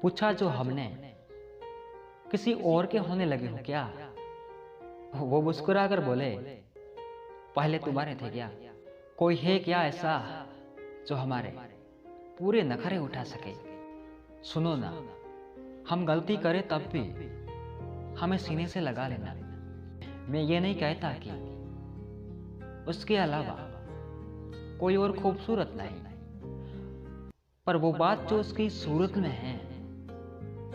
पूछा जो हमने, किसी और के होने लगे हो क्या? वो मुस्कुरा कर बोले, पहले तुम्हारे थे क्या? कोई है क्या ऐसा जो हमारे पूरे नखरे उठा सके? सुनो ना, हम गलती करें तब भी हमें सीने से लगा लेना। मैं ये नहीं कहता कि उसके अलावा कोई और खूबसूरत नहीं, पर वो बात जो उसकी सूरत में है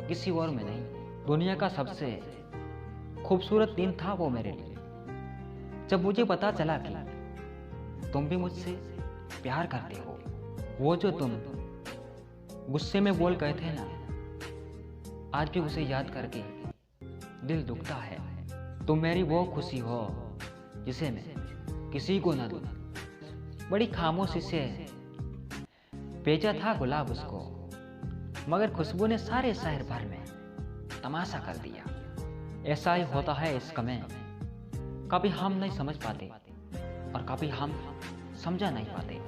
किसी और में नहीं। दुनिया का सबसे खूबसूरत दिन था वो मेरे लिए, जब मुझे पता चला कि तुम भी मुझसे प्यार करते हो। वो जो तुम गुस्से में बोल गए थे ना, आज भी उसे याद करके दिल दुखता है। तुम मेरी वो खुशी हो जिसे मैं किसी को ना दूं। बड़ी खामोशी से बेचा था गुलाब उसको, मगर खुशबू ने सारे शहर भर में तमाशा कर दिया। ऐसा ही होता है इश्क में, कभी हम नहीं समझ पाते और कभी हम समझा नहीं पाते।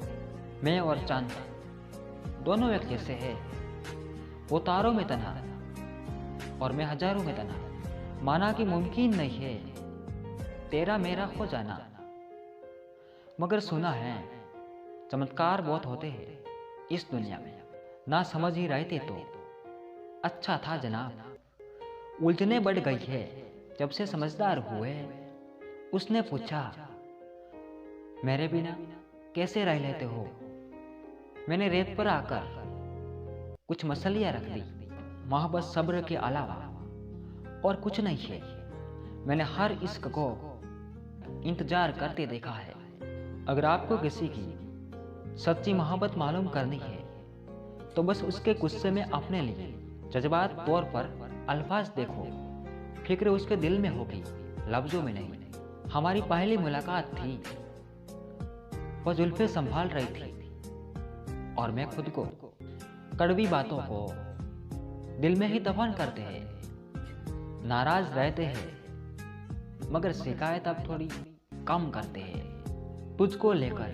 मैं और चांद दोनों एक जैसे हैं, वो तारों में तना और मैं हजारों में तना। माना कि मुमकिन नहीं है तेरा मेरा हो जाना, मगर सुना है चमत्कार बहुत होते हैं इस दुनिया में। ना समझ ही रहे थे तो अच्छा था जनाब। उलझने बढ़ गई है जब से समझदार हुए। उसने पूछा, मेरे बिना कैसे रह लेते हो? मैंने रेत पर आकर कुछ मसलियां रख दी। मोहब्बत सब्र के अलावा और कुछ नहीं है। मैंने हर इश्क को इंतजार करते देखा है। अगर आपको किसी की सच्ची मोहब्बत मालूम करनी है तो बस उसके गुस्से में अपने लिए जज्बात तौर पर अल्फाज देखो। फिक्र उसके दिल में होगी, लफ्जों में नहीं। हमारी पहली मुलाकात थी, वह जुल्फे संभाल रही थी और मैं खुद को कड़वी बातों को दिल में ही दफन करते हैं। नाराज रहते हैं मगर शिकायत अब थोड़ी कम करते हैं। तुझको लेकर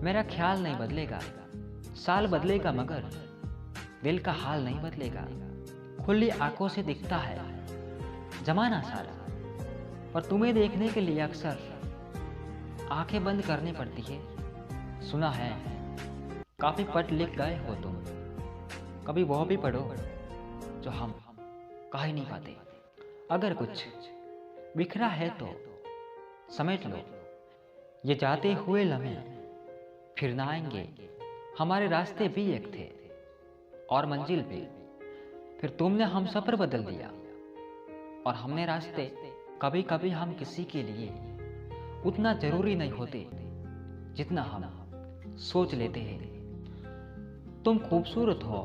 मेरा ख्याल नहीं बदलेगा, साल बदलेगा मगर दिल का हाल नहीं बदलेगा। खुली आंखों से दिखता है जमाना सारा, पर तुम्हें देखने के लिए अक्सर आंखें बंद करनी पड़ती है। सुना है काफी पढ़ लिख गए हो तुम, कभी वह भी पढ़ो जो हम कह ही नहीं पाते। अगर कुछ बिखरा है तो समेट लो, ये जाते हुए लम्हे फिर ना आएंगे। हमारे रास्ते भी एक थे और मंजिल भी, फिर तुमने हम सफर बदल दिया और हमने रास्ते। कभी कभी हम किसी के लिए उतना जरूरी नहीं होते जितना हम सोच लेते हैं। तुम खूबसूरत हो,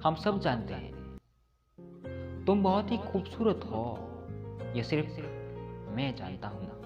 हम सब जानते हैं। तुम बहुत ही खूबसूरत हो, ये सिर्फ मैं जानता हूं।